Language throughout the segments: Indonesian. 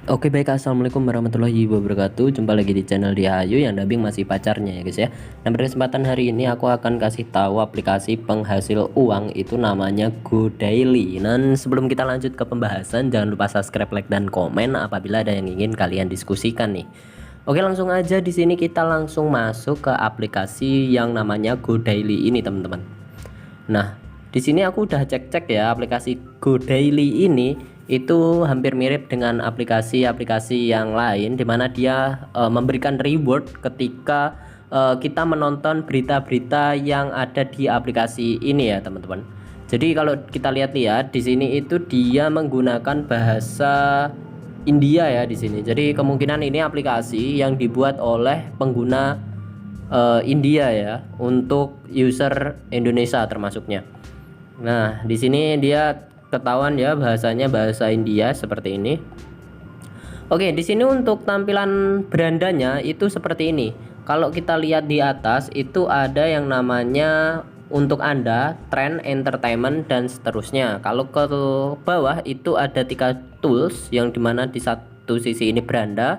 Oke baik, assalamualaikum warahmatullahi wabarakatuh. Jumpa lagi di channel Dia Ayu yang dubbing masih pacarnya ya guys ya. Nah, pada kesempatan hari ini aku akan kasih tahu aplikasi penghasil uang itu namanya GoDaily. Dan sebelum kita lanjut ke pembahasan, jangan lupa subscribe, like, dan komen apabila ada yang ingin kalian diskusikan nih. Oke, langsung aja di sini kita langsung masuk ke aplikasi yang namanya GoDaily ini teman-teman. Nah, di sini aku udah cek-cek ya, aplikasi GoDaily ini itu hampir mirip dengan aplikasi-aplikasi yang lain, dimana dia memberikan reward ketika kita menonton berita-berita yang ada di aplikasi ini ya teman-teman. Jadi kalau kita lihat-lihat di sini itu dia menggunakan bahasa India ya di sini. Jadi kemungkinan ini aplikasi yang dibuat oleh pengguna India ya, untuk user Indonesia termasuknya. Nah, di sini dia ketahuan ya bahasanya bahasa India seperti ini. Oke, di sini untuk tampilan berandanya itu seperti ini. Kalau kita lihat di atas itu ada yang namanya untuk Anda, trend, entertainment, dan seterusnya. Kalau ke bawah itu ada 3 tools, yang dimana di satu sisi ini beranda,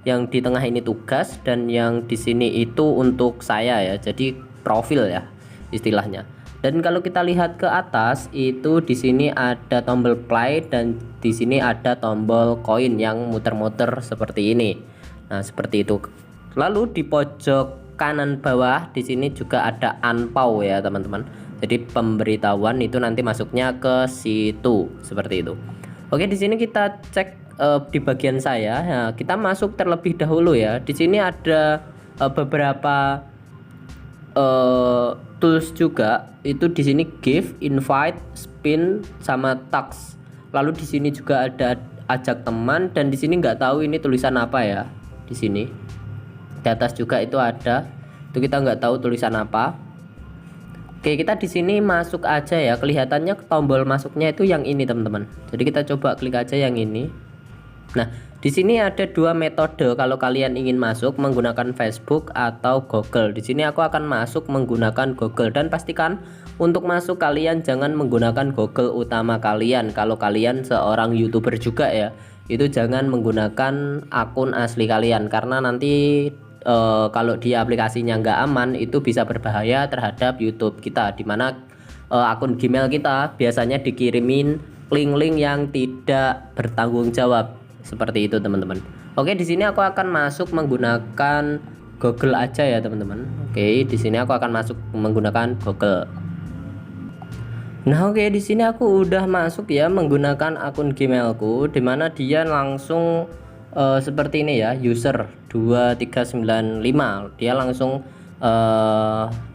yang di tengah ini tugas, dan yang di sini itu untuk saya ya, jadi profil ya istilahnya. Dan kalau kita lihat ke atas itu di sini ada tombol play dan di sini ada tombol koin yang muter-muter seperti ini. Nah, seperti itu. Lalu di pojok kanan bawah di sini juga ada anpau ya teman-teman. Jadi pemberitahuan itu nanti masuknya ke situ seperti itu. Oke, di sini kita cek di bagian saya. Nah, kita masuk terlebih dahulu ya. Di sini ada beberapa tools juga. Itu di sini give, invite, spin, sama tax. Lalu di sini juga ada ajak teman, dan di sini nggak tahu ini tulisan apa ya. Di sini di atas juga itu ada. Itu kita nggak tahu tulisan apa. Oke, kita di sini masuk aja ya. Kelihatannya tombol masuknya itu yang ini teman-teman. Jadi kita coba klik aja yang ini. Nah, di sini ada 2 metode kalau kalian ingin masuk menggunakan Facebook atau Google. Di sini aku akan masuk menggunakan Google, dan pastikan untuk masuk kalian jangan menggunakan Google utama kalian. Kalau kalian seorang YouTuber juga ya, itu jangan menggunakan akun asli kalian, karena nanti kalau di aplikasinya nggak aman itu bisa berbahaya terhadap YouTube kita, dimana akun Gmail kita biasanya dikirimin link-link yang tidak bertanggung jawab seperti itu teman-teman. Oke, di sini aku akan masuk menggunakan Google aja ya teman-teman. Oke, di sini aku akan masuk menggunakan Google. Nah, oke, di sini aku udah masuk ya menggunakan akun Gmailku, dimana dia langsung seperti ini ya, user 2395. Dia langsung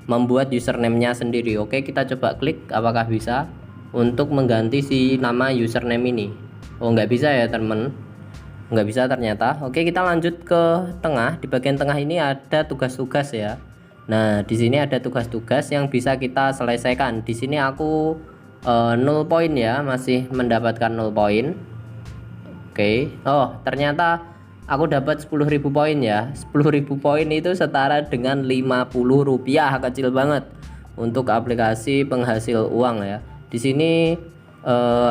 membuat username-nya sendiri. Oke, kita coba klik apakah bisa untuk mengganti si nama username ini. Oh, nggak bisa ya teman, nggak bisa ternyata. Oke, kita lanjut ke tengah. Di bagian tengah ini ada tugas-tugas ya. Nah, di sini ada tugas-tugas yang bisa kita selesaikan. Di sini aku 0 poin ya, masih mendapatkan 0 poin. Oke. Oh, ternyata aku dapat 10.000 poin ya. 10.000 poin itu setara dengan 50 rupiah, kecil banget untuk aplikasi penghasil uang ya. Di sini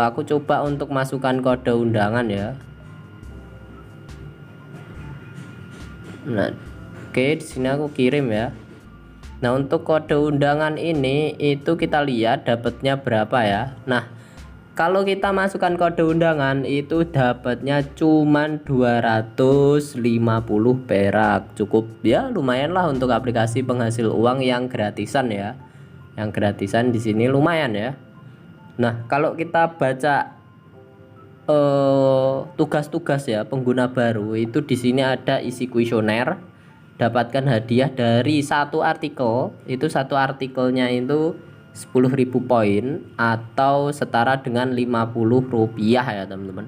aku coba untuk masukkan kode undangan ya. Nah, oke, di sini aku kirim ya. Nah, untuk kode undangan ini itu kita lihat dapatnya berapa ya. Nah, kalau kita masukkan kode undangan itu dapatnya cuman 250 perak. Cukup ya, lumayan lah untuk aplikasi penghasil uang yang gratisan ya. Yang gratisan di sini lumayan ya. Nah, kalau kita baca tugas-tugas ya pengguna baru itu di sini ada isi kuesioner, dapatkan hadiah dari satu artikel. Itu satu artikelnya itu 10.000 poin atau setara dengan 50 rupiah ya teman-teman.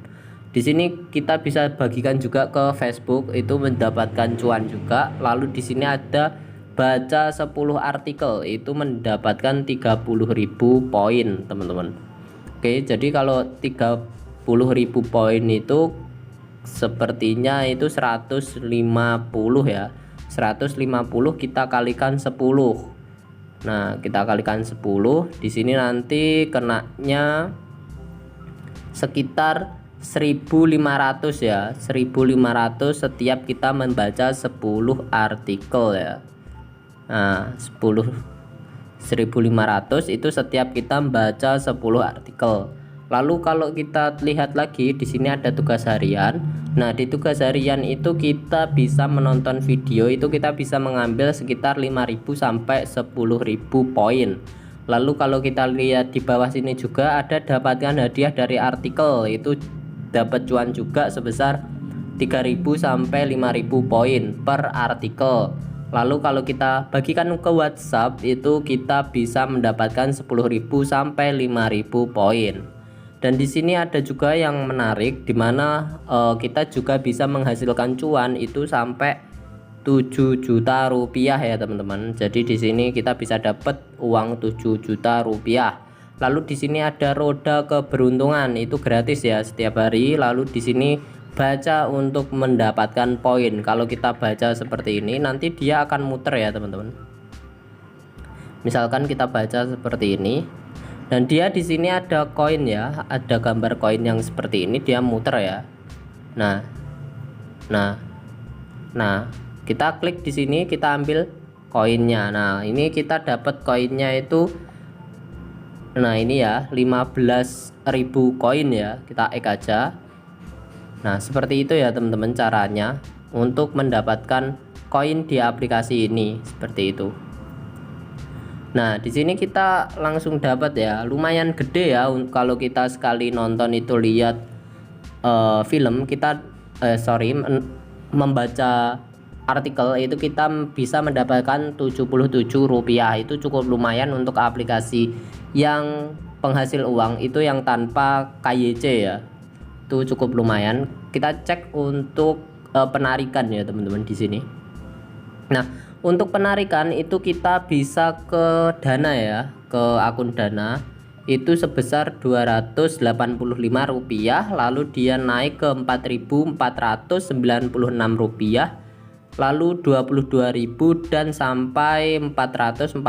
Di sini kita bisa bagikan juga ke Facebook, itu mendapatkan cuan juga. Lalu di sini ada baca 10 artikel, itu mendapatkan 30.000 poin teman-teman. Oke, jadi kalau 30.000 poin itu sepertinya itu 150 ya. 150 kita kalikan 10. Nah, kita kalikan 10. Di sini nanti kenanya sekitar 1.500 ya, 1.500 setiap kita membaca 10 artikel ya. Nah 1.500 itu setiap kita membaca 10 artikel. Lalu kalau kita lihat lagi di sini ada tugas harian. Nah di tugas harian itu kita bisa menonton video, itu kita bisa mengambil sekitar 5.000 sampai 10.000 poin. Lalu kalau kita lihat di bawah sini juga ada dapatkan hadiah dari artikel, itu dapat cuan juga sebesar 3.000 sampai 5.000 poin per artikel. Lalu kalau kita bagikan ke WhatsApp itu kita bisa mendapatkan 10.000 sampai 5.000 poin. Dan di sini ada juga yang menarik, dimana kita juga bisa menghasilkan cuan itu sampai 7 juta rupiah ya teman-teman. Jadi di sini kita bisa dapat uang 7 juta rupiah. Lalu di sini ada roda keberuntungan, itu gratis ya setiap hari. Lalu di sini baca untuk mendapatkan poin. Kalau kita baca seperti ini nanti dia akan muter ya teman-teman. Misalkan kita baca seperti ini. Dan dia di sini ada koin ya, ada gambar koin yang seperti ini, dia muter ya. Nah, kita klik di sini, kita ambil koinnya. Nah, ini kita dapat koinnya itu, nah ini ya 15.000 koin ya, kita X aja. Nah, seperti itu ya teman-teman caranya untuk mendapatkan koin di aplikasi ini, seperti itu. Nah di sini kita langsung dapat ya, lumayan gede ya kalau kita sekali nonton itu lihat film kita membaca artikel itu kita bisa mendapatkan 77 rupiah. Itu cukup lumayan untuk aplikasi yang penghasil uang itu yang tanpa KYC ya, itu cukup lumayan. Kita cek untuk penarikan ya teman-teman di sini. Nah untuk penarikan itu kita bisa ke Dana ya, ke akun Dana itu sebesar 285 rupiah, lalu dia naik ke 4.496 rupiah, lalu 22.000 dan sampai 449.600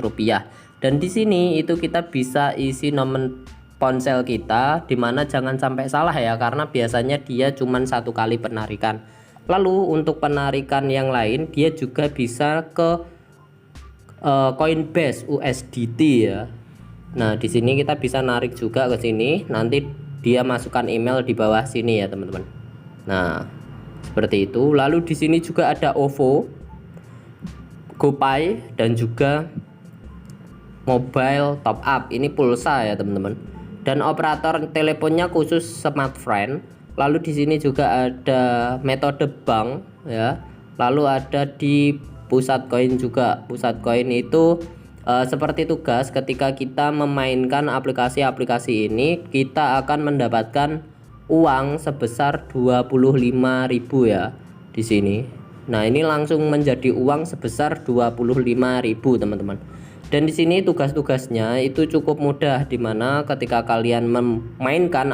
rupiah. Dan di sini itu kita bisa isi nomor ponsel kita, dimana jangan sampai salah ya, karena biasanya dia cuma satu kali penarikan. Lalu untuk penarikan yang lain dia juga bisa ke Coinbase USDT ya. Nah di sini kita bisa narik juga ke sini, nanti dia masukkan email di bawah sini ya teman-teman. Nah seperti itu. Lalu di sini juga ada OVO, GoPay dan juga mobile top up, ini pulsa ya teman-teman. Dan operator teleponnya khusus smartfren. Lalu di sini juga ada metode bank ya. Lalu ada di pusat koin juga. Pusat koin itu seperti tugas, ketika kita memainkan aplikasi-aplikasi ini kita akan mendapatkan uang sebesar 25.000 ya di sini. Nah, ini langsung menjadi uang sebesar 25.000 teman-teman. Dan di sini tugas-tugasnya itu cukup mudah, dimana ketika kalian memainkan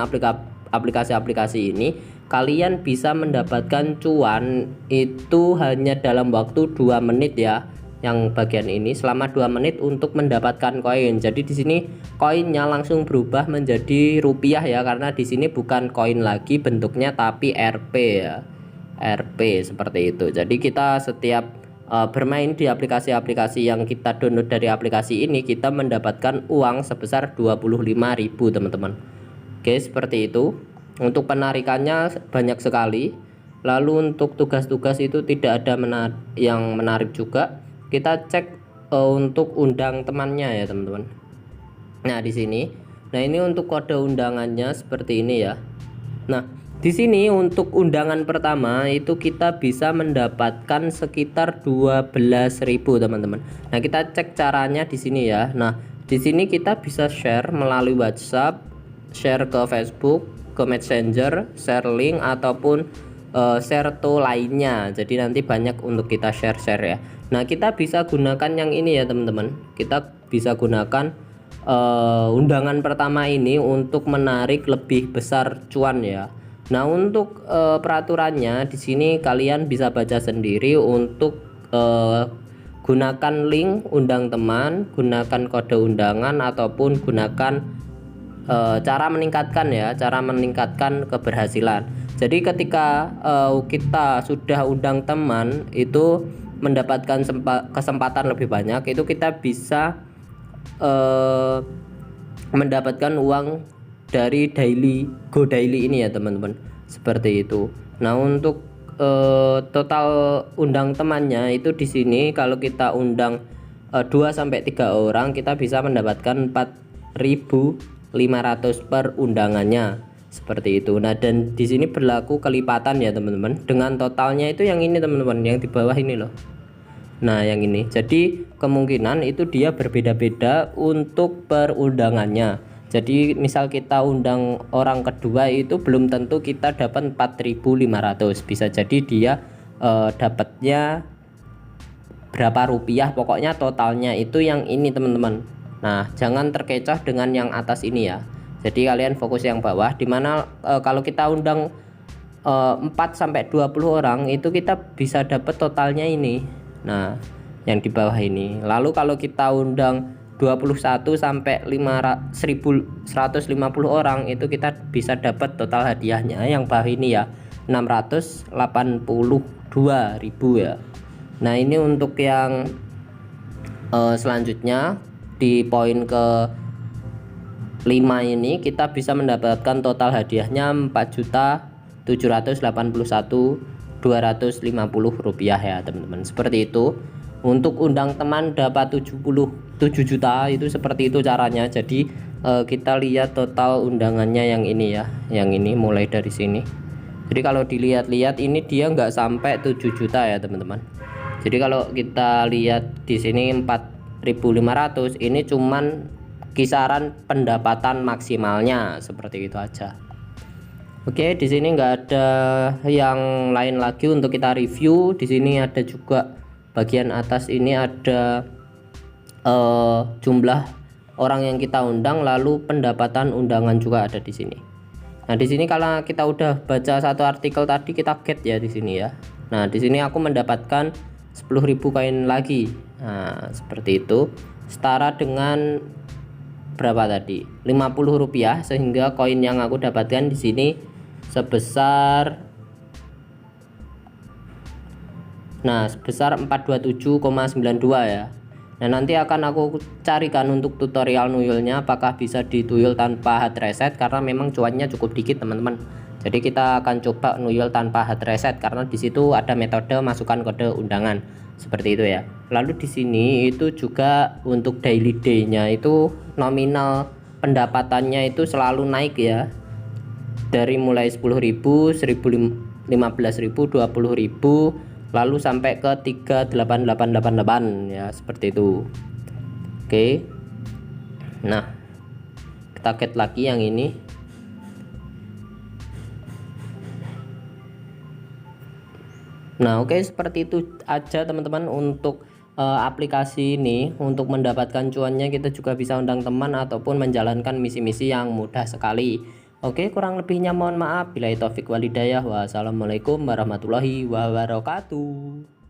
aplikasi-aplikasi ini kalian bisa mendapatkan cuan itu hanya dalam waktu 2 menit ya. Yang bagian ini selama 2 menit untuk mendapatkan koin. Jadi di sini koinnya langsung berubah menjadi rupiah ya, karena di sini bukan koin lagi bentuknya tapi Rp ya. Rp seperti itu. Jadi kita setiap bermain di aplikasi-aplikasi yang kita download dari aplikasi ini kita mendapatkan uang sebesar 25.000 teman-teman. Oke, seperti itu. Untuk penarikannya banyak sekali. Lalu untuk tugas-tugas itu tidak ada yang menarik juga. Kita cek untuk undang temannya ya teman-teman. Nah di sini, nah ini untuk kode undangannya seperti ini ya. Nah di sini untuk undangan pertama itu kita bisa mendapatkan sekitar 12.000 teman-teman. Nah kita cek caranya di sini ya. Nah di sini kita bisa share melalui WhatsApp, share ke Facebook, ke Messenger, share link ataupun share to lainnya. Jadi nanti banyak untuk kita share ya. Nah kita bisa gunakan yang ini ya teman-teman. Kita bisa gunakan undangan pertama ini untuk menarik lebih besar cuan ya. Nah untuk peraturannya di sini kalian bisa baca sendiri. Untuk gunakan link undang teman, gunakan kode undangan ataupun gunakan cara meningkatkan keberhasilan. Jadi ketika kita sudah undang teman itu mendapatkan kesempatan lebih banyak, itu kita bisa mendapatkan uang dari Go Daily ini ya teman-teman, seperti itu. Nah untuk total undang temannya itu di sini kalau kita undang 2-3 orang kita bisa mendapatkan 4.500 per undangannya, seperti itu. Nah dan di sini berlaku kelipatan ya teman-teman, dengan totalnya itu yang ini teman-teman, yang di bawah ini loh. Nah yang ini, jadi kemungkinan itu dia berbeda-beda untuk perundangannya. Jadi misal kita undang orang kedua itu belum tentu kita dapat 4.500, bisa jadi dia dapatnya berapa rupiah, pokoknya totalnya itu yang ini teman-teman. Nah jangan terkecoh dengan yang atas ini ya, jadi kalian fokus yang bawah, dimana kalau kita undang 4-20 orang itu kita bisa dapat totalnya ini. Nah yang di bawah ini. Lalu kalau kita undang 21 sampai 1.150 orang itu kita bisa dapat total hadiahnya yang bawah ini ya, 682.000 ya. Nah ini untuk yang selanjutnya di poin ke 5 ini kita bisa mendapatkan total hadiahnya 4.781.250 rupiah ya teman-teman, seperti itu. Untuk undang teman dapat 77 juta itu seperti itu caranya. Jadi kita lihat total undangannya yang ini ya, yang ini mulai dari sini. Jadi kalau dilihat-lihat ini dia nggak sampai 7 juta ya teman-teman. Jadi kalau kita lihat di sini 4.500 ini cuman kisaran pendapatan maksimalnya, seperti itu aja. Oke, di sini nggak ada yang lain lagi untuk kita review. Di sini ada juga bagian atas ini ada jumlah orang yang kita undang, lalu pendapatan undangan juga ada di sini. Nah di sini kalau kita udah baca satu artikel tadi kita get ya di sini ya. Nah di sini aku mendapatkan 10.000 koin lagi. Nah seperti itu, setara dengan berapa tadi, 50 rupiah, sehingga koin yang aku dapatkan di sini sebesar 427,92 ya. Nah nanti akan aku carikan untuk tutorial nuyulnya apakah bisa dituyul tanpa hard reset, karena memang cuannya cukup dikit teman-teman. Jadi kita akan coba nuyul tanpa hard reset karena di situ ada metode masukkan kode undangan, seperti itu ya. Lalu di sini itu juga untuk daily day-nya itu nominal pendapatannya itu selalu naik ya. Dari mulai 10.000, 15.000, 20.000, lalu sampai ke 38888 ya, seperti itu. Oke. Nah, kita get lagi yang ini. Nah, oke, seperti itu aja teman-teman untuk aplikasi ini. Untuk mendapatkan cuannya kita juga bisa undang teman ataupun menjalankan misi-misi yang mudah sekali. Oke, kurang lebihnya mohon maaf. Billahi taufik walhidayah. Wassalamualaikum warahmatullahi wabarakatuh.